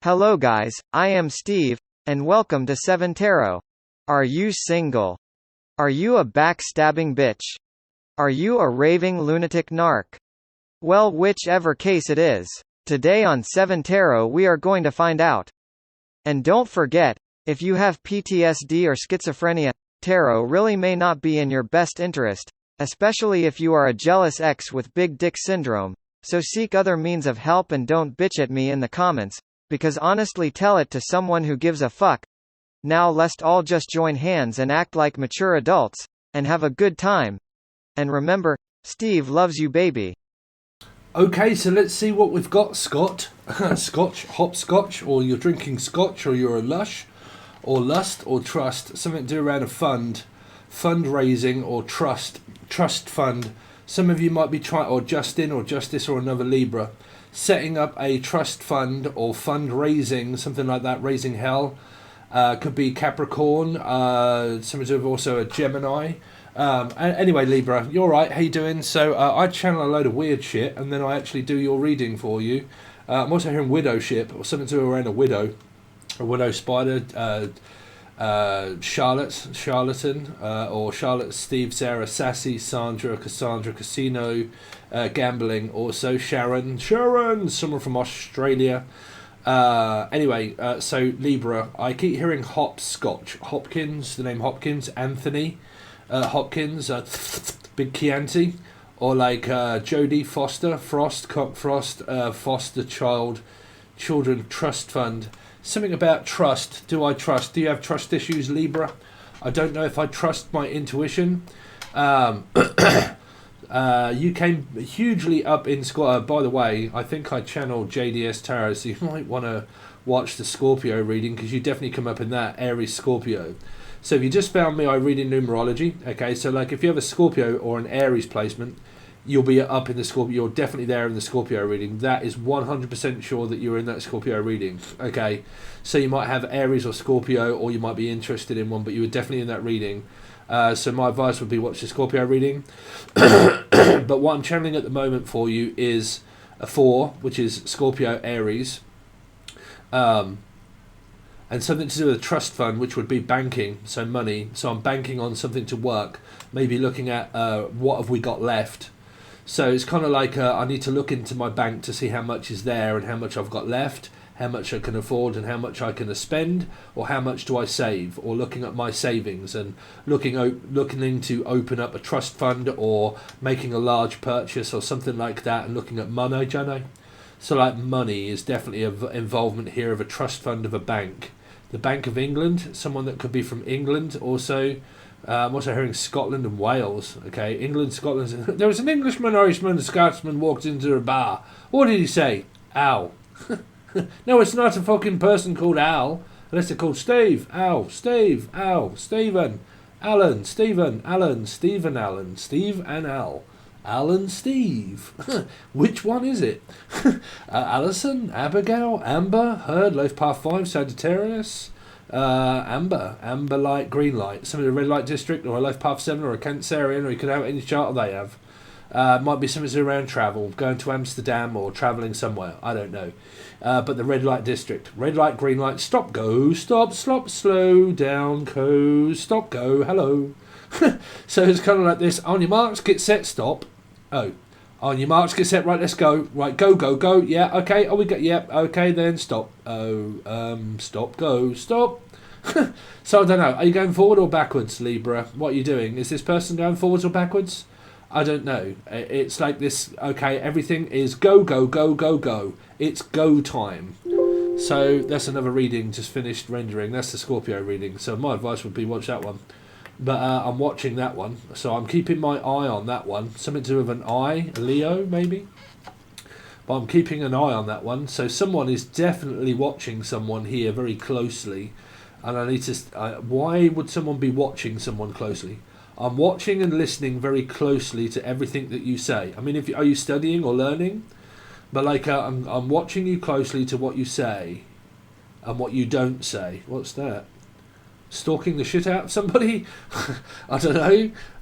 Hello guys, I am Steve, and welcome to 7 Tarot. Are you single? Are you a backstabbing bitch? Are you a raving lunatic narc? Well, whichever case it is, today on 7 Tarot we are going to find out. And don't forget, if you have PTSD or schizophrenia, tarot really may not be in your best interest, especially if you are a jealous ex with big dick syndrome, so seek other means of help and don't bitch at me in the comments. Because honestly, tell it to someone who gives a fuck. Now let's all just join hands and act like mature adults, and have a good time. And remember, Steve loves you, baby. Okay, so let's see what we've got, Scott. Scotch, hopscotch, or you're drinking scotch, or you're a lush, or lust, or trust. Something to do around a fund, fundraising, or trust fund. Some of you might be trying, or Justin, or Justice, or another Libra. Setting up a trust fund or fundraising, something like that, raising hell. Could be Capricorn, somebody also a Gemini. Anyway, Libra, you're right, how you doing? So I channel a load of weird shit and then I actually do your reading for you. I'm also hearing widowship, or something to do around a widow spider, charlatan, or Charlotte, Steve, Sarah, Sassy, Sandra, Cassandra, Casino, gambling, also Sharon, someone from Australia. Anyway, so Libra, I keep hearing Hopkins, the name Hopkins, Anthony Hopkins, Big Chianti, or like Jodie Foster, Foster Children Trust Fund. Something about trust. Do I trust? Do you have trust issues, Libra? I don't know if I trust my intuition. You came hugely up in Scorpio. By the way, I think I channeled JDS Tarot, so you might want to watch the Scorpio reading, because you definitely come up in that Aries Scorpio. So if you just found me, I read in numerology. Okay, so like if you have a Scorpio or an Aries placement, you'll be up in the Scorpio. You're definitely there in the Scorpio reading. That is 100% sure that you're in that Scorpio reading. Okay, so you might have Aries or Scorpio, or you might be interested in one, but you were definitely in that reading. So my advice would be watch the Scorpio reading. But what I'm channeling at the moment for you is a 4, which is Scorpio Aries. And something to do with a trust fund, which would be banking, so money. So I'm banking on something to work, maybe looking at what have we got left. So it's kind of like I need to look into my bank to see how much is there and how much I've got left, how much I can afford and how much I can spend, or how much do I save, or looking at my savings and looking to open up a trust fund or making a large purchase or something like that, and looking at money, Johnny. So like money is definitely an involvement here of a trust fund of a bank. The Bank of England, someone that could be from England also. I'm also hearing Scotland and Wales. Okay, England, Scotland. There was an Englishman, Irishman, and Scotsman walked into a bar. What did he say? Al. No, it's not a fucking person called Al, unless they're called Steve. Al, Steve, Al, Stephen, Alan, Stephen, Alan, Stephen, Alan, Steve and Al. Alan, Steve. Which one is it? Alison, Abigail, Amber, Herd, Loaf Path 5, Sagittarius. Amber light, green light, some of the red light district, or a Loaf Path 7, or a Cancerian, or you could have any chart they have. Might be something around travel, going to Amsterdam or travelling somewhere, I don't know. But the red light district, red light, green light, stop, go, stop, slow down, stop, go, hello. So it's kind of like this, on your marks, get set, stop. Oh, on your marks, get set, right, let's go. Right, go, yeah, okay, we got, yep, okay then, stop. Stop, go, stop. So I don't know, are you going forward or backwards, Libra? What are you doing? Is this person going forwards or backwards? I don't know. It's like this, okay, everything is go. It's go time. So that's another reading, just finished rendering. That's the Scorpio reading. So my advice would be watch that one. But I'm watching that one. So I'm keeping my eye on that one. Something to do with an eye, a Leo maybe. But I'm keeping an eye on that one. So someone is definitely watching someone here very closely. And I need to... why would someone be watching someone closely? I'm watching and listening very closely to everything that you say. I mean, are you studying or learning? But like, I'm watching you closely to what you say and what you don't say. What's that? Stalking the shit out of somebody? I don't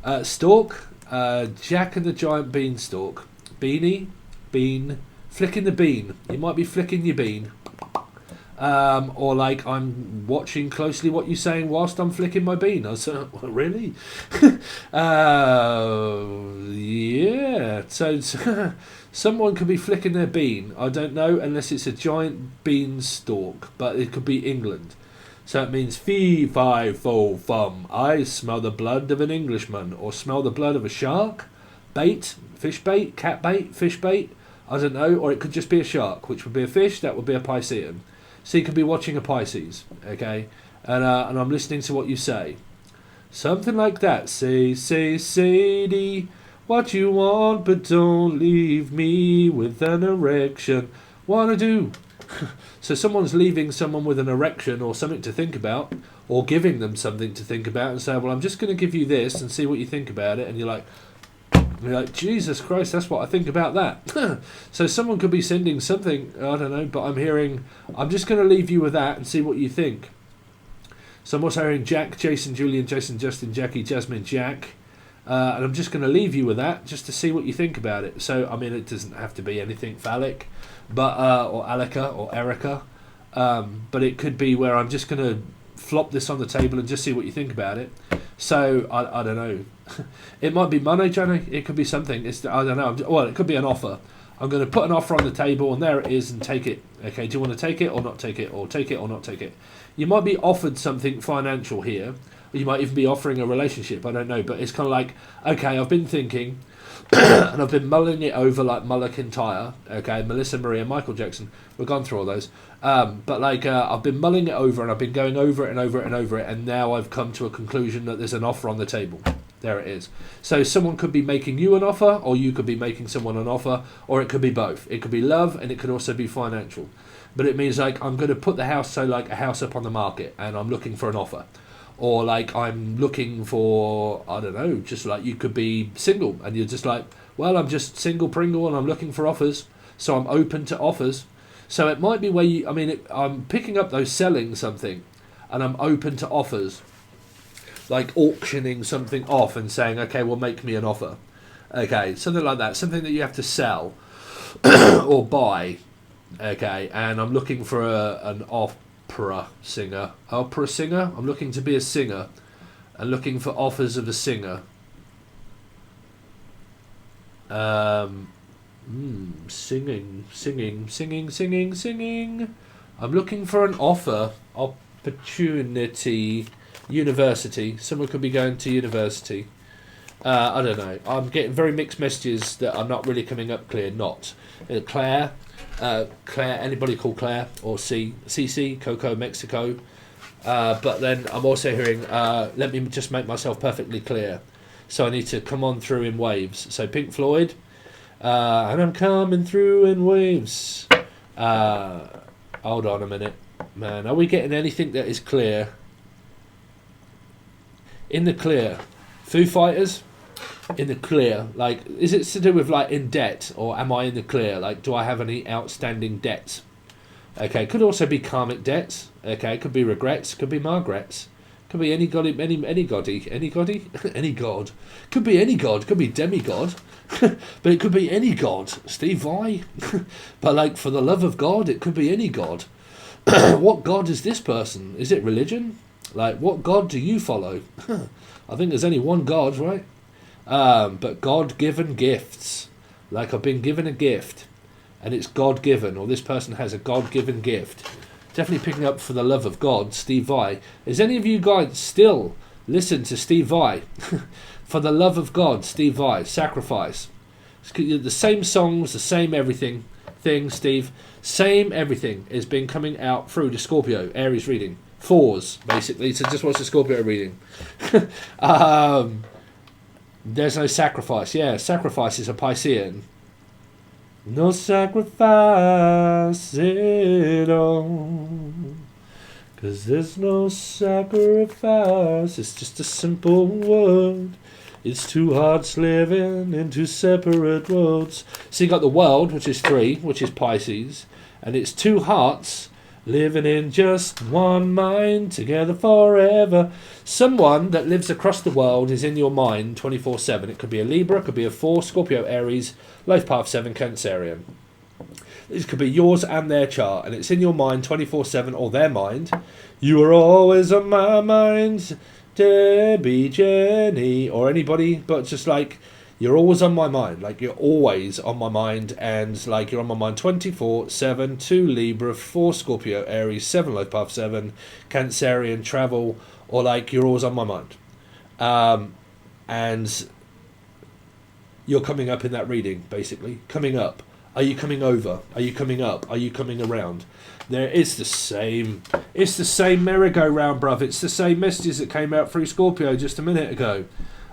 know. Stalk. Jack and the Giant Beanstalk. Beanie. Bean. Flicking the bean. You might be flicking your bean. Or like I'm watching closely what you're saying whilst I'm flicking my bean. I was really? Yeah. So someone could be flicking their bean. I don't know unless it's a giant bean stalk, but it could be England. So it means fee, fi, fo, fum. I smell the blood of an Englishman, or smell the blood of a shark. Bait, fish bait, cat bait, fish bait. I don't know. Or it could just be a shark, which would be a fish. That would be a Piscean. So you could be watching a Pisces, okay? And I'm listening to what you say. Something like that. Say, Sadie, what you want, but don't leave me with an erection. Wanna do? So someone's leaving someone with an erection or something to think about, or giving them something to think about, and say, well, I'm just going to give you this and see what you think about it. And you're like, Jesus Christ, that's what I think about that. So someone could be sending something, I don't know, but I'm hearing, I'm just going to leave you with that and see what you think. So I'm also hearing Jack, Jason, Julian, Jason, Justin, Jackie, Jasmine, Jack. And I'm just going to leave you with that just to see what you think about it. So, I mean, it doesn't have to be anything phallic, but or Alika or Erica. But it could be where I'm just going to flop this on the table and just see what you think about it. So, I don't know. It might be money, Johnny. It could be something. I don't know. Well, it could be an offer. I'm going to put an offer on the table, and there it is, and take it. Okay, do you want to take it or not take it, or take it or not take it? You might be offered something financial here. Or you might even be offering a relationship. I don't know, but it's kind of like, okay, I've been thinking, and I've been mulling it over like Muller Kintyre. Okay, Melissa Maria, Michael Jackson. We've gone through all those. But like, I've been mulling it over, and I've been going over it and over it and over it, and now I've come to a conclusion that there's an offer on the table. There it is. So someone could be making you an offer, or you could be making someone an offer, or it could be both. It could be love, and it could also be financial. But it means like I'm going to put the house, so like a house up on the market, and I'm looking for an offer. Or like I'm looking for, I don't know, just like you could be single, and you're just like, well, I'm just single Pringle, and I'm looking for offers, so I'm open to offers. So it might be where you, I mean, I'm picking up those selling something, and I'm open to offers. Like auctioning something off and saying, okay, well, make me an offer. Okay, something like that. Something that you have to sell or buy. Okay, and I'm looking for an opera singer. Opera singer? I'm looking to be a singer and looking for offers of a singer. Singing. I'm looking for an offer, opportunity. University. Someone could be going to university. I don't know. I'm getting very mixed messages that are not really coming up clear. Not. Claire. Anybody called Claire? Or CC, Coco, Mexico. But then I'm also hearing, let me just make myself perfectly clear. So I need to come on through in waves. So Pink Floyd. And I'm coming through in waves. Hold on a minute. Man, are we getting anything that is clear? In the clear. Foo Fighters? In the clear. Like, is it to do with, like, in debt? Or am I in the clear? Like, do I have any outstanding debts? Okay, could also be karmic debts. Okay, could be regrets. Could be Margarets. Could be any god. Any god. Could be any god. Could be demigod. But it could be any god. Steve Vai. But, like, for the love of God, it could be any god. What god is this person? Is it religion? Like, what God do you follow? I think there's only one God, right? But God-given gifts. Like, I've been given a gift, and it's God-given, or this person has a God-given gift. Definitely picking up for the love of God, Steve Vai. Is any of you guys still listen to Steve Vai? For the love of God, Steve Vai. Sacrifice. The same songs, the same everything thing, Steve. Same everything has been coming out through the Scorpio, Aries reading. Fours, basically, so just watch the Scorpio reading. There's no sacrifice. Yeah, sacrifice is a Piscean. No sacrifice at all, 'cause there's no sacrifice. It's just a simple word. It's two hearts living in two separate worlds. So you got the world, which is 3, which is Pisces, and it's two hearts living in just one mind, together forever. Someone that lives across the world is in your mind 24/7. It could be a Libra, it could be a 4, Scorpio, Aries, life path 7, Cancerian. This could be yours and their chart, and it's in your mind 24/7, or their mind. You are always on my mind, Debbie, Jenny, or anybody, but just like, you're always on my mind. Like, you're always on my mind, and like, you're on my mind 24/7, 2 Libra, 4 Scorpio, Aries, 7 Life Path 7, Cancerian, travel, or like, you're always on my mind. And you're coming up in that reading, basically. Coming up. Are you coming over? Are you coming up? Are you coming around? It's the same merry-go-round, bruv. It's the same messages that came out through Scorpio just a minute ago.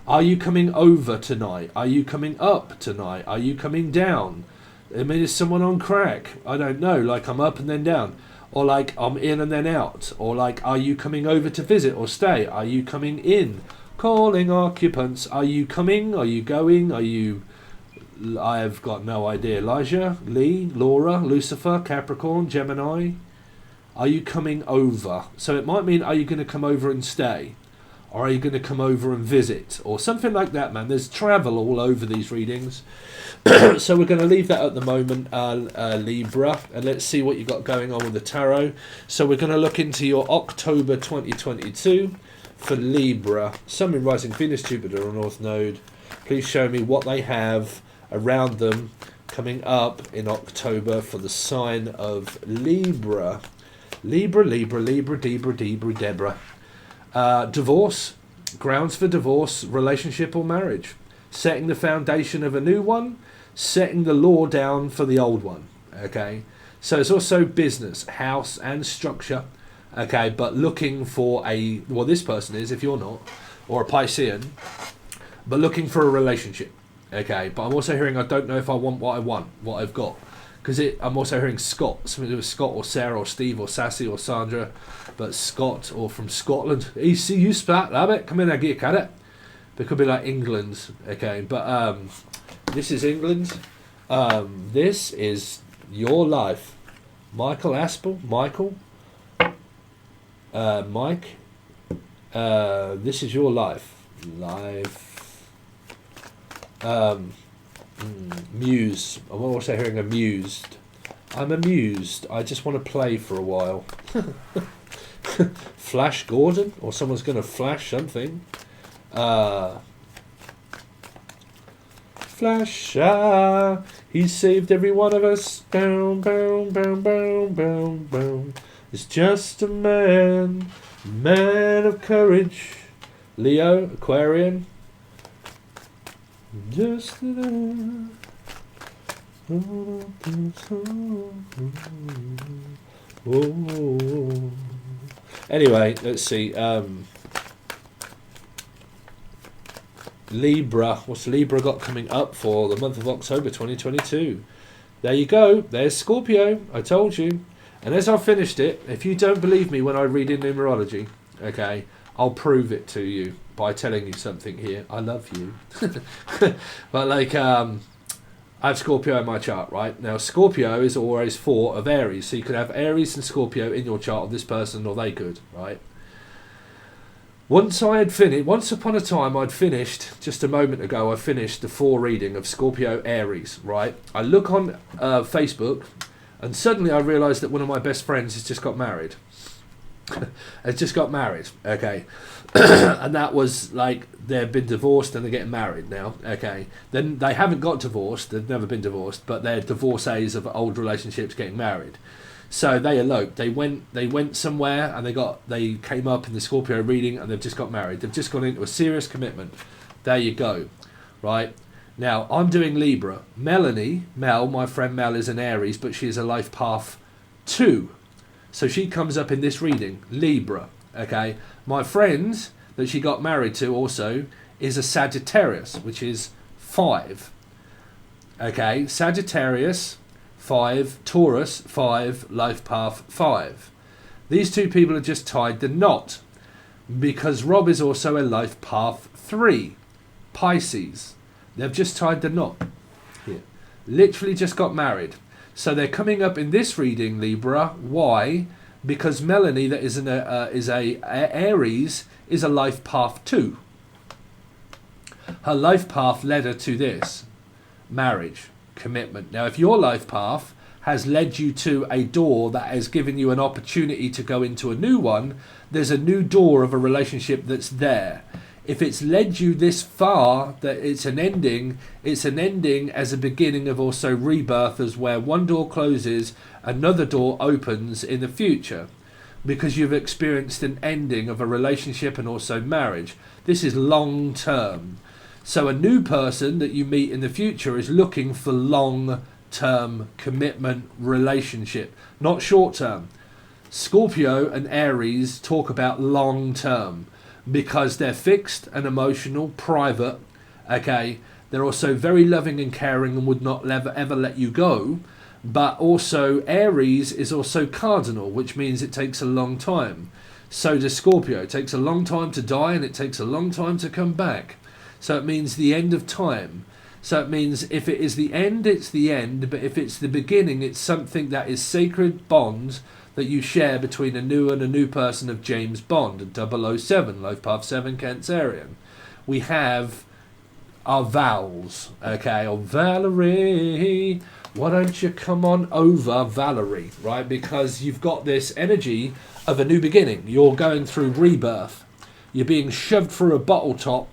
Are you coming over tonight? Are you coming up tonight? Are you coming down? I mean, is someone on crack? I don't know. Like, I'm up and then down. Or like, I'm in and then out. Or like, are you coming over to visit or stay? Are you coming in? Calling occupants. Are you coming? Are you going? Are you... I have got no idea. Elijah, Lee, Laura, Lucifer, Capricorn, Gemini. Are you coming over? So it might mean, are you going to come over and stay? Or are you going to come over and visit? Or something like that, man. There's travel all over these readings. So we're going to leave that at the moment, Libra. And let's see what you've got going on with the tarot. So we're going to look into your October 2022 for Libra. Sun, Moon, Rising, Venus, Jupiter, or North Node. Please show me what they have around them coming up in October for the sign of Libra. Libra, Libra, Libra, Debra, Debra, Deborah. Divorce, grounds for divorce, relationship or marriage. Setting the foundation of a new one, setting the law down for the old one. Okay, so it's also business, house and structure. Okay, but looking for a, well, this person is, if you're not, or a Piscean, but looking for a relationship. Okay, but I'm also hearing, I don't know if I want what I want, what I've got. Because I'm also hearing Scott, something to do with Scott or Sarah or Steve or Sassy or Sandra, but Scott or from Scotland. See you spat, rabbit, come in and get your carrot. It could be like England, okay, but this is England. This is your life. Michael Aspel, Michael, Mike, this is your life. Muse. I'm also hearing amused. I'm amused. I just want to play for a while. Flash Gordon? Or someone's going to flash something. Flash, he saved every one of us. Boom, boom, boom, boom, boom, boom. It's just a man of courage. Leo, Aquarian. Just a oh. Anyway, let's see. Libra. What's Libra got coming up for the month of October 2022? There you go. There's Scorpio. I told you. And as I finished it, if you don't believe me when I read in numerology, okay, I'll prove it to you by telling you something here. I love you. But like, I have Scorpio in my chart, right? Now, Scorpio is always 4 of Aries. So you could have Aries and Scorpio in your chart of this person, or they could, right? Once upon a time, I'd finished, just a moment ago, I finished the 4 reading of Scorpio Aries, right? I look on Facebook, and suddenly I realised that one of my best friends has just got married. Has just got married, okay. And that was like, they've been divorced and they're getting married now, okay. Then they haven't got divorced, they've never been divorced, but they're divorcees of old relationships getting married. So they eloped. They went somewhere and they came up in the Scorpio reading and they've just got married. They've just gone into a serious commitment. There you go, right? Now I'm doing Libra. Mel, my friend Mel, is an Aries, but she is a life path 2. So she comes up in this reading, Libra. Okay, my friend that she got married to also is a Sagittarius, which is 5. Okay, Sagittarius 5, Taurus 5, life path 5. These 2 people have just tied the knot because Rob is also a life path 3, Pisces. They've just tied the knot here. Literally just got married. So they're coming up in this reading, Libra. Why? Because Melanie, that is a Aries, is a life path 2. Her life path led her to this marriage. commitment. Now, if your life path has led you to a door that has given you an opportunity to go into a new one, there's a new door of a relationship that's there. If it's led you this far that it's an ending as a beginning of also rebirth, as where one door closes, another door opens in the future, because you've experienced an ending of a relationship and also marriage. This is long term. So a new person that you meet in the future is looking for long-term commitment relationship, not short-term. Scorpio and Aries talk about long-term because they're fixed and emotional, private, okay? They're also very loving and caring and would not ever let you go. But also Aries is also cardinal, which means it takes a long time. So does Scorpio. It takes a long time to die and it takes a long time to come back. So it means the end of time. So it means if it is the end, it's the end. But if it's the beginning, it's something that is sacred bonds that you share between a new person of James Bond, 007, Life Path 7, Cancerian. We have our vows, okay? Oh, Valerie, why don't you come on over, Valerie, right? Because you've got this energy of a new beginning. You're going through rebirth. You're being shoved through a bottle top,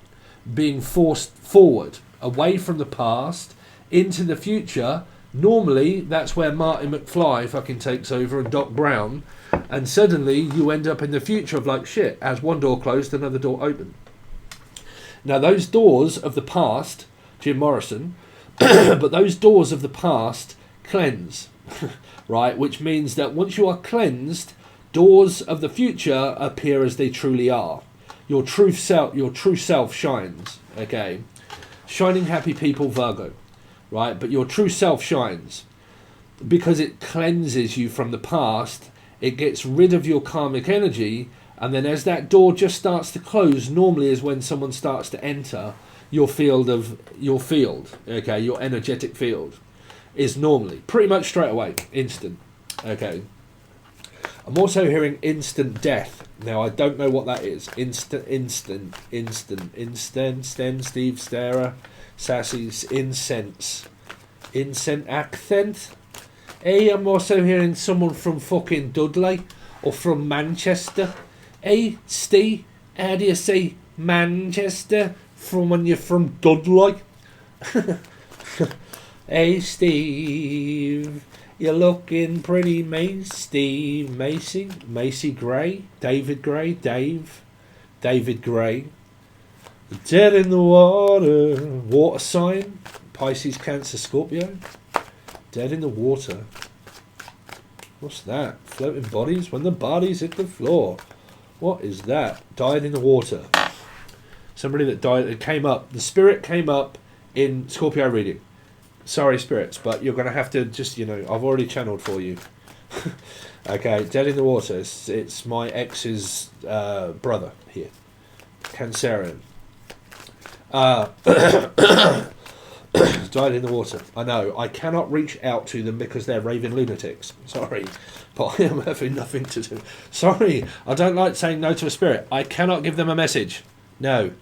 being forced forward, away from the past, into the future. Normally, that's where Marty McFly fucking takes over and Doc Brown, and suddenly you end up in the future of like, shit, as one door closed, another door opened. Now, those doors of the past, Jim Morrison, but those doors of the past cleanse, right? Which means that once you are cleansed, doors of the future appear as they truly are. Your true self shines, okay? Shining happy people, Virgo, right? But your true self shines because it cleanses you from the past. It gets rid of your karmic energy, and then as that door just starts to close, normally is when someone starts to enter your field, okay? Your energetic field is normally pretty much straight away, instant, okay? I'm also hearing instant death. Now, I don't know what that is. Instant, Steve, Stara, Sassy's, incense accent. Hey, I'm also hearing someone from fucking Dudley or from Manchester. Hey, Steve, how do you say Manchester from when you're from Dudley? Hey, Steve. You're looking pretty Macy Gray, David Gray, David Gray. Dead in the water sign, Pisces, Cancer, Scorpio. Dead in the water. What's that? Floating bodies when the bodies hit the floor. What is that? Died in the water. Somebody that died, it came up, the spirit came up in Scorpio reading. Sorry, spirits, but you're going to have to just, I've already channeled for you. Okay, Dead in the Water. It's my ex's brother here. Cancerian. Died in the water. I know. I cannot reach out to them because they're raving lunatics. Sorry. But I am having nothing to do. Sorry. I don't like saying no to a spirit. I cannot give them a message. No.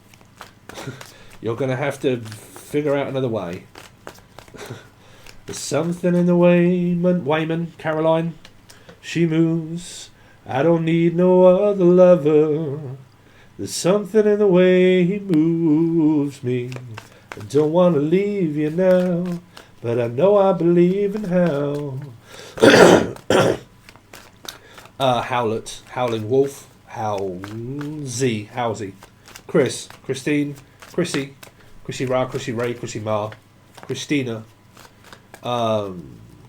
You're going to have to figure out another way. There's something in the Wayman, Caroline. She moves. I don't need no other lover. There's something in the way he moves me. I don't want to leave you now, but I know I believe in how. Howlet, Howling Wolf, Howsy, Chris, Christine, Chrissy Ra, Chrissy Ray, Chrissy Ma, Christina,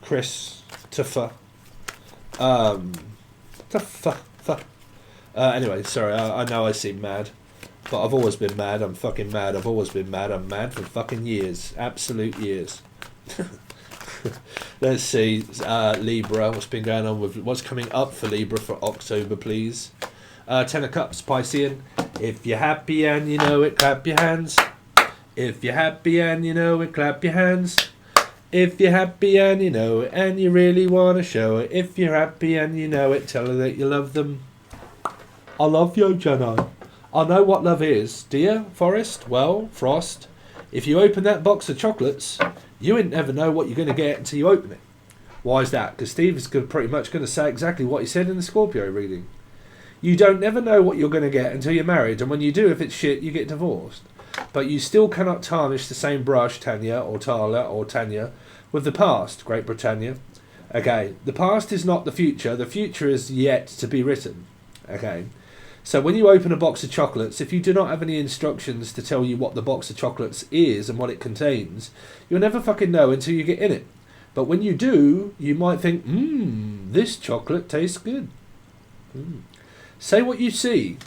Chris, Tuffa, anyway, sorry, I know I seem mad, but I've always been mad. I'm fucking mad. I've always been mad. I'm mad for fucking years. Absolute years. Let's see, Libra, what's been going on with, what's coming up for Libra for October, please? Ten of Cups, Piscean. If you're happy and you know it, clap your hands. If you're happy and you know it, clap your hands. If you're happy and you know it and you really want to show it. If you're happy and you know it, tell her that you love them. I love you, Jenna. I know what love is. Dear Forest, well, Frost, if you open that box of chocolates, You ain't never know what you're going to get until you open it. Why is that? Because Steve is pretty much going to say exactly what he said in the Scorpio reading. You don't never know what you're going to get until you're married, and when you do, if it's shit, you get divorced. But you still cannot tarnish the same brush, Tanya, or Tala, or Tanya, with the past, Great Britannia. Okay, the past is not the future is yet to be written. Okay, so when you open a box of chocolates, if you do not have any instructions to tell you what the box of chocolates is and what it contains, you'll never fucking know until you get in it. But when you do, you might think, this chocolate tastes good. Say what you see.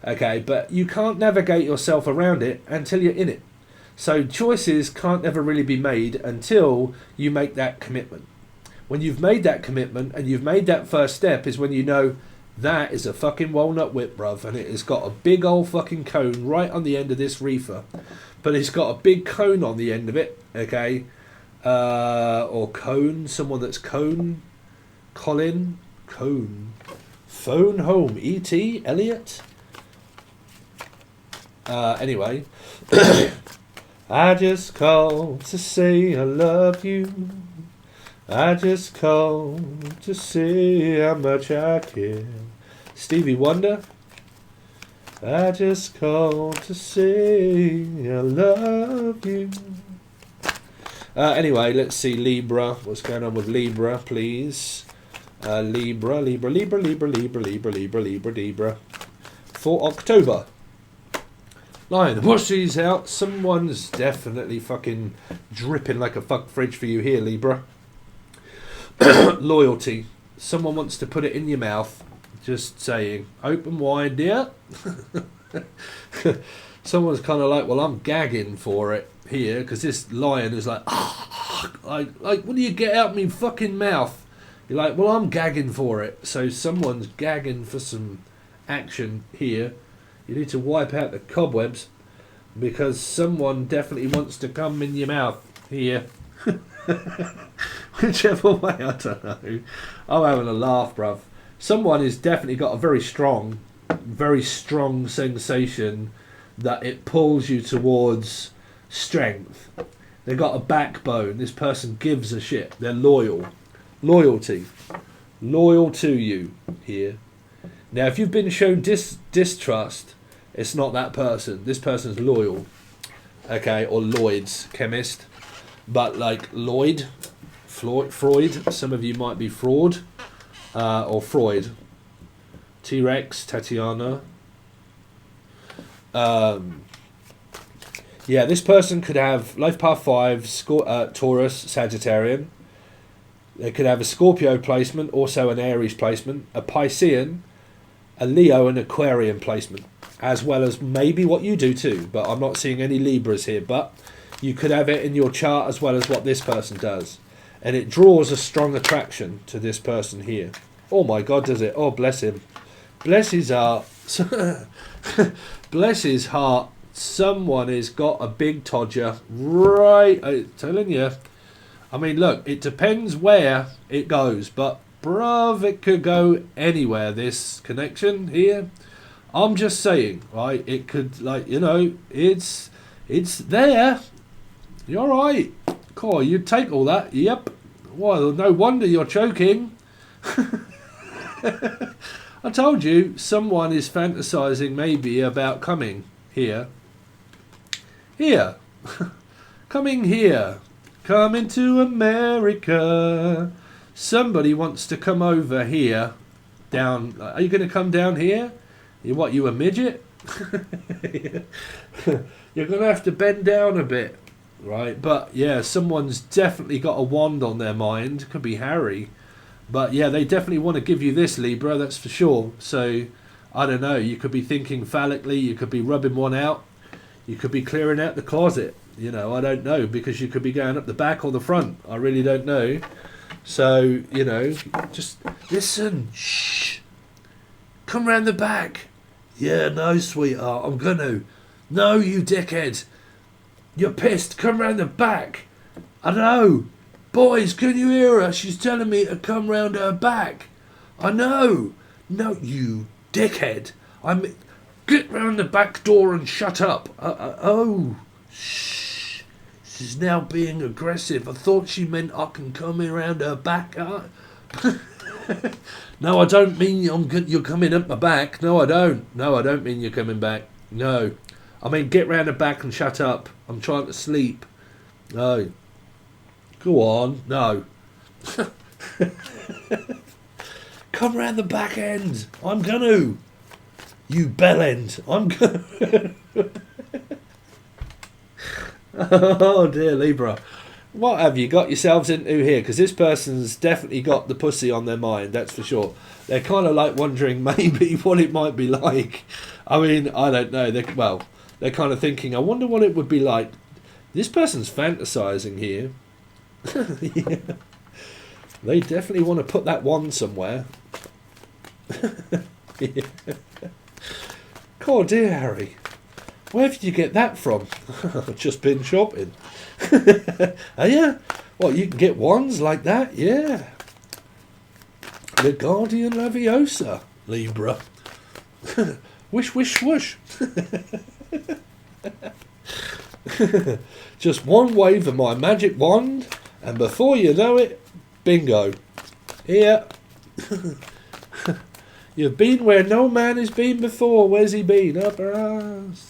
Okay, but you can't navigate yourself around it until you're in it. So choices can't ever really be made until you make that commitment. When you've made that commitment and you've made that first step is when you know that is a fucking walnut whip, bruv, and it has got a big old fucking cone right on the end of this reefer. But it's got a big cone on the end of it, okay? Or cone, someone that's cone, Colin, cone, phone home, E.T., Elliot. Anyway, I just called to say I love you. I just called to say how much I care. Stevie Wonder. I just called to say I love you. Anyway, let's see Libra. What's going on with Libra, please? Libra. For October. Lion, wash these out. Someone's definitely fucking dripping like a fuck fridge for you here, Libra. Loyalty. Someone wants to put it in your mouth. Just saying. Open wide, dear. Someone's kind of like, well, I'm gagging for it here, because this lion is like, like, what do you get out of me fucking mouth? You're like, well, I'm gagging for it. So someone's gagging for some action here. You need to wipe out the cobwebs, because someone definitely wants to come in your mouth here. Whichever way, I don't know. I'm having a laugh, bruv. Someone has definitely got a very strong sensation that it pulls you towards strength. They've got a backbone. This person gives a shit. They're loyal. Loyalty. Loyal to you here. Now, if you've been shown distrust, it's not that person. This person's loyal. Okay, or Lloyd's chemist. But like Freud, some of you might be fraud, or Freud. T-Rex, Tatiana. Yeah, this person could have Life Path 5, Taurus, Sagittarian. They could have a Scorpio placement, also an Aries placement, a Piscean, a Leo and Aquarian placement, as well as maybe what you do too, but I'm not seeing any Libras here, but you could have it in your chart as well as what this person does. And it draws a strong attraction to this person here. Oh my God, does it? Oh, bless him. Bless his heart. Bless his heart. Someone has got a big todger. Right, I'm telling you. I mean, look, it depends where it goes, but bruv, it could go anywhere, this connection here. I'm just saying, right, it could, like, you know, it's there. You're right. Cool, you take all that. Yep. Well, no wonder you're choking. I told you, someone is fantasizing maybe about coming here. Here. Coming here. Coming to America. Somebody wants to come over here. Down. Are you going to come down here? You a midget? You're going to have to bend down a bit. Right, but yeah, someone's definitely got a wand on their mind. Could be Harry. But yeah, they definitely want to give you this, Libra, that's for sure. So, I don't know, you could be thinking phallically, you could be rubbing one out, you could be clearing out the closet. You know, I don't know, because you could be going up the back or the front. I really don't know. So, you know, just listen. Shh. Come round the back. Yeah, no, sweetheart, I'm gonna. No, you dickhead. You're pissed. Come round the back. I know. Boys, can you hear her? She's telling me to come round her back. I know. No, you dickhead. Get round the back door and shut up. Oh. Shh. She's now being aggressive. I thought she meant I can come around her back. No, I don't mean you're coming up my back. No, I don't. No, I don't mean you're coming back. No. I mean, get round the back and shut up. I'm trying to sleep. No. Go on. No. Come round the back end. I'm gonna. You bell end. I'm gonna. Oh dear, Libra. What have you got yourselves into here? Because this person's definitely got the pussy on their mind, that's for sure. They're kind of like wondering maybe what it might be like. I mean, I don't know. They're kind of thinking, I wonder what it would be like. This person's fantasizing here. Yeah. They definitely want to put that wand somewhere. Yeah. Oh dear, Harry. Where did you get that from? I've just been shopping. Oh yeah? Well, you can get wands like that? Yeah. The Guardian Leviosa, Libra. Wish, wish, whoosh. Just one wave of my magic wand, and before you know it, bingo. Here. You've been where no man has been before. Where's he been? Up her ass.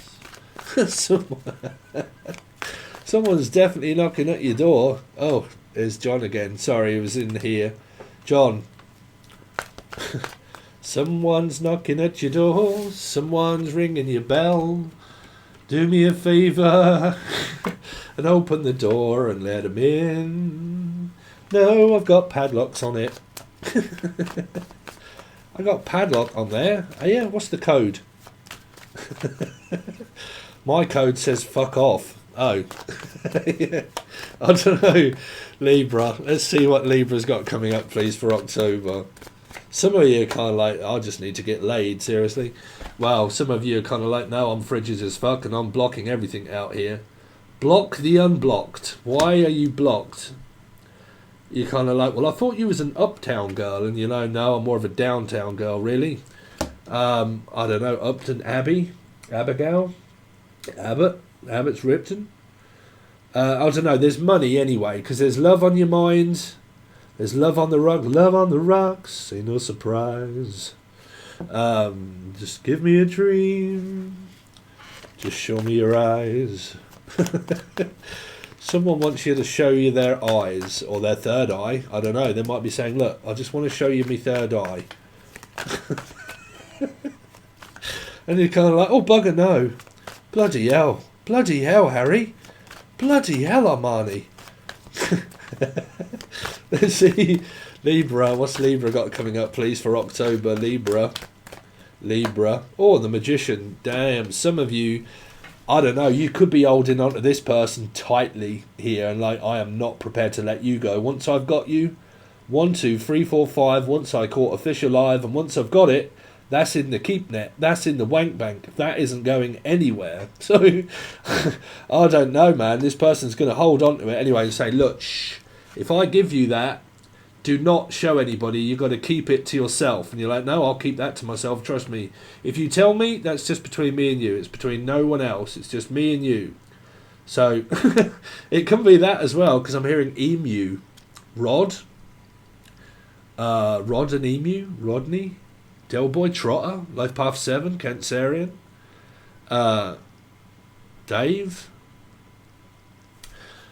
Someone's definitely knocking at your door. Oh, there's John again. Sorry, he was in here. John. Someone's knocking at your door. Someone's ringing your bell. Do me a favour and open the door and let him in. No, I've got padlocks on it. I got padlock on there. Oh yeah, what's the code? My code says fuck off. Oh. Yeah. I don't know. Libra. Let's see what Libra's got coming up, please, for October. Some of you are kind of like, I just need to get laid, seriously. Well, some of you are kind of like, no, I'm frigid as fuck and I'm blocking everything out here. Block the unblocked. Why are you blocked? You're kind of like, well, I thought you was an uptown girl, and you know, no, I'm more of a downtown girl, really. I don't know, Upton Abbey? Abigail? Abbott's Ripton? I don't know, there's money anyway, because there's love on your mind, there's love on the rocks, ain't no surprise. Just give me a dream, just show me your eyes. Someone wants you to show you their eyes, or their third eye, I don't know, they might be saying, look, I just want to show you my third eye. And you're kind of like, oh bugger no, bloody hell, Harry, bloody hell, Armani. Let's see, Libra, what's Libra got coming up, please, for October? Libra, oh, the Magician. Damn, some of you, I don't know, you could be holding on to this person tightly here, and like, I am not prepared to let you go. Once I've got you, 1, 2, 3, 4, 5, once I caught a fish alive, and once I've got it, that's in the keep net, that's in the wank bank, that isn't going anywhere. So, I don't know, man, this person's going to hold on to it anyway and say, look, shh, if I give you that, do not show anybody, you've got to keep it to yourself. And you're like, no, I'll keep that to myself, trust me. If you tell me, that's just between me and you, it's between no one else, it's just me and you. So, it can be that as well, because I'm hearing emu. Rod and emu, Rodney, Delboy Trotter, Life Path 7, Cancerian, Dave.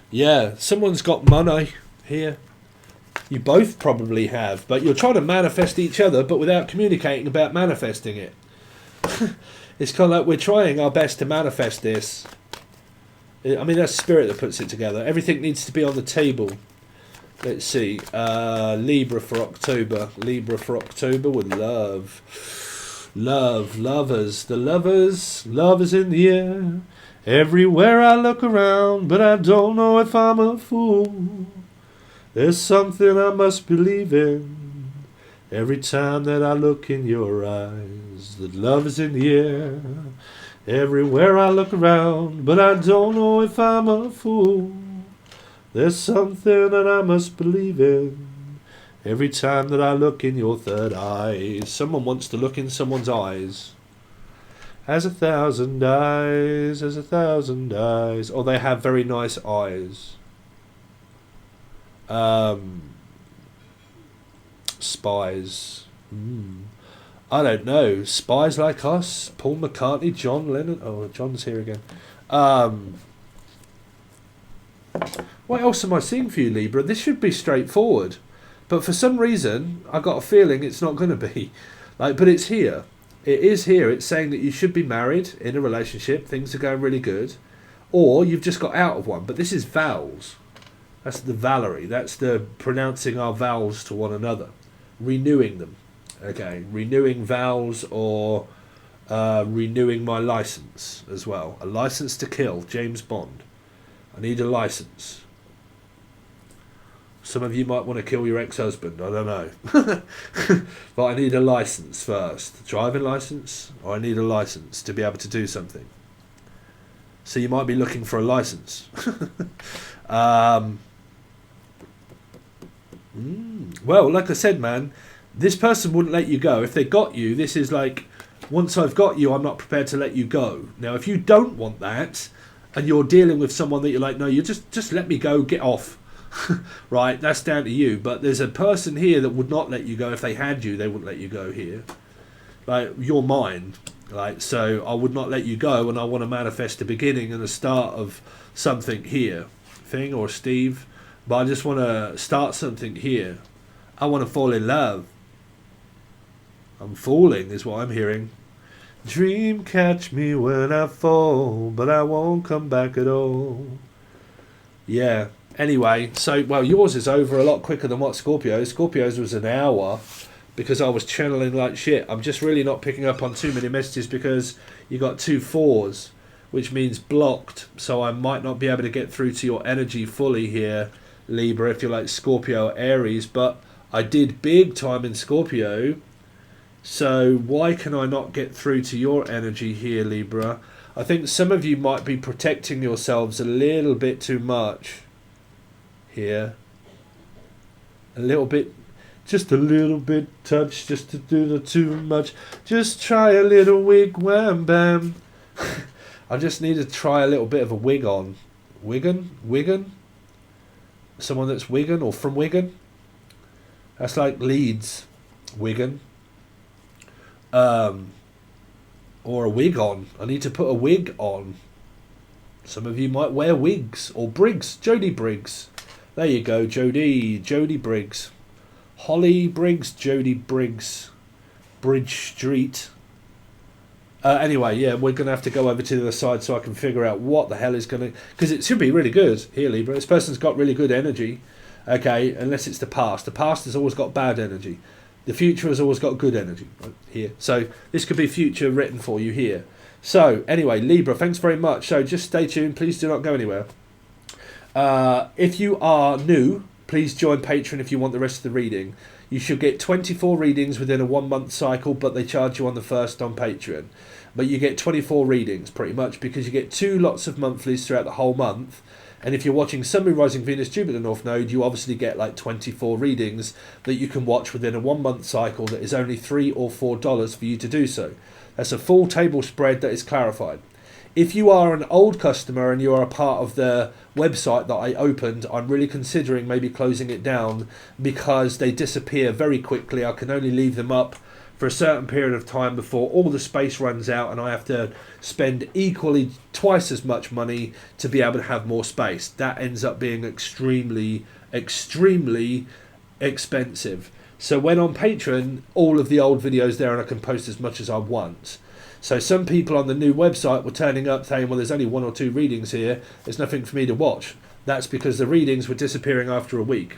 Yeah, someone's got money here. You both probably have, but you're trying to manifest each other, but without communicating about manifesting it. It's kind of like we're trying our best to manifest this. I mean, that's spirit that puts it together. Everything needs to be on the table. Let's see. Libra for October. Libra for October with love. Lovers. The lovers. Love is in the air. Everywhere I look around, but I don't know if I'm a fool. There's something I must believe in. Every time that I look in your eyes, that love is in the air. Everywhere I look around, but I don't know if I'm a fool. There's something that I must believe in. Every time that I look in your third eye. Someone wants to look in someone's eyes. Has 1,000 eyes, has 1,000 eyes. Or they have very nice eyes. Spies. I don't know. Spies Like Us, Paul McCartney, John Lennon. Oh, John's here again. What else am I seeing for you, Libra? This should be straightforward. But for some reason, I got a feeling it's not going to be. But it's here. It is here. It's saying that you should be married, in a relationship, things are going really good. Or you've just got out of one. But this is vows. That's the Valerie. That's the pronouncing our vows to one another. Renewing them. Okay. Renewing vows or renewing my license as well. A license to kill. James Bond. I need a license. Some of you might want to kill your ex-husband. I don't know. But I need a license first. Driving license? Or I need a license to be able to do something. So you might be looking for a license. Well, like I said, man, this person wouldn't let you go. If they got you, this is like, once I've got you, I'm not prepared to let you go. Now, if you don't want that, and you're dealing with someone that you're like, no, you just let me go, get off. Right, that's down to you. But there's a person here that would not let you go. If they had you, they wouldn't let you go here. Like, you're mine. Like, so I would not let you go, and I want to manifest the beginning and the start of something here. Thing or Steve. But I just want to start something here. I want to fall in love. I'm falling is what I'm hearing. Dream catch me when I fall, but I won't come back at all. Yeah. Anyway, so, well, yours is over a lot quicker than what Scorpio's. Scorpio's was an hour because I was channeling like shit. I'm just really not picking up on too many messages because you got 2 4s, which means blocked. So I might not be able to get through to your energy fully here, Libra, if you're like Scorpio or Aries. But I did big time in Scorpio. So why can I not get through to your energy here, Libra? I think some of you might be protecting yourselves a little bit too much. Here, a little bit, just a little bit touch, just to do the too much. Just try a little wig wham bam. I just need to try a little bit of a wig on. Wigan? Someone that's Wigan or from Wigan? That's like Leeds, Wigan. Or a wig on. I need to put a wig on. Some of you might wear wigs or Briggs, Jodie Briggs. There you go, Jodie Briggs. Holly Briggs, Jodie Briggs. Bridge Street. Anyway, yeah, we're going to have to go over to the other side so I can figure out what the hell is going to... Because it should be really good here, Libra. This person's got really good energy. Okay, unless it's the past. The past has always got bad energy. The future has always got good energy right here. So this could be future written for you here. So, anyway, Libra, thanks very much. So just stay tuned. Please do not go anywhere. If you are new, please join Patreon if you want the rest of the reading. You should get 24 readings within a 1 month cycle, but they charge you on the first on Patreon. But you get 24 readings pretty much because you get 2 lots of monthlies throughout the whole month. And if you're watching Sun, Moon, Rising, Venus, Jupiter, North Node, you obviously get like 24 readings that you can watch within a 1 month cycle that is only $3 or $4 for you to do so. That's a full table spread that is clarified. If you are an old customer and you are a part of the website that I opened, I'm really considering maybe closing it down because they disappear very quickly. I can only leave them up for a certain period of time before all the space runs out and I have to spend equally twice as much money to be able to have more space. That ends up being extremely, extremely expensive. So when on Patreon, all of the old videos there and I can post as much as I want. So some people on the new website were turning up saying, well, there's only 1 or 2 readings here. There's nothing for me to watch. That's because the readings were disappearing after a week.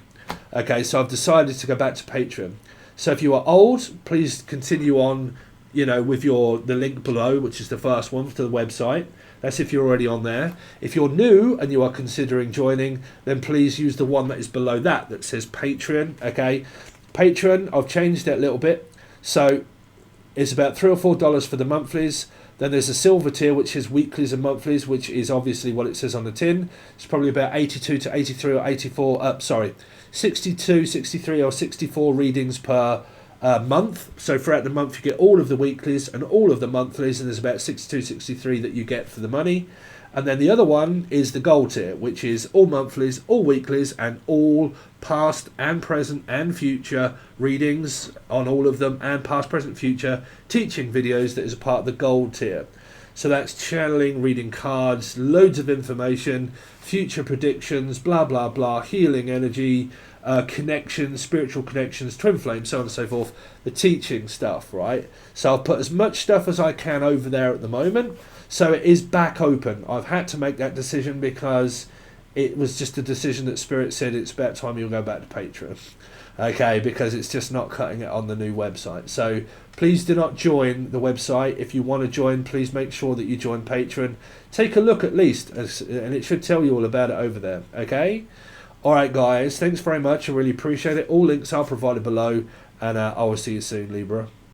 Okay, so I've decided to go back to Patreon. So if you are old, please continue on, with the link below, which is the first one to the website. That's if you're already on there. If you're new and you are considering joining, then please use the one that is below that says Patreon. Okay, Patreon, I've changed it a little bit. So it's about $3 or $4 for the monthlies. Then there's a silver tier, which is weeklies and monthlies, which is obviously what it says on the tin. It's probably about 82 to 83 or 62, 63 or 64 readings per month. So throughout the month, you get all of the weeklies and all of the monthlies, and there's about 62, 63 that you get for the money. And then the other one is the gold tier, which is all monthlies, all weeklies, and all past and present and future readings on all of them, and past, present, future teaching videos that is a part of the gold tier. So that's channeling, reading cards, loads of information, future predictions, blah, blah, blah, healing energy, connections, spiritual connections, twin flames, so on and so forth, the teaching stuff, right? So I'll put as much stuff as I can over there at the moment. So it is back open. I've had to make that decision because it was just a decision that Spirit said it's about time you'll go back to Patreon. Okay, because it's just not cutting it on the new website. So please do not join the website. If you want to join, please make sure that you join Patreon. Take a look at least, and it should tell you all about it over there. Okay? Alright guys, thanks very much. I really appreciate it. All links are provided below, and I will see you soon, Libra.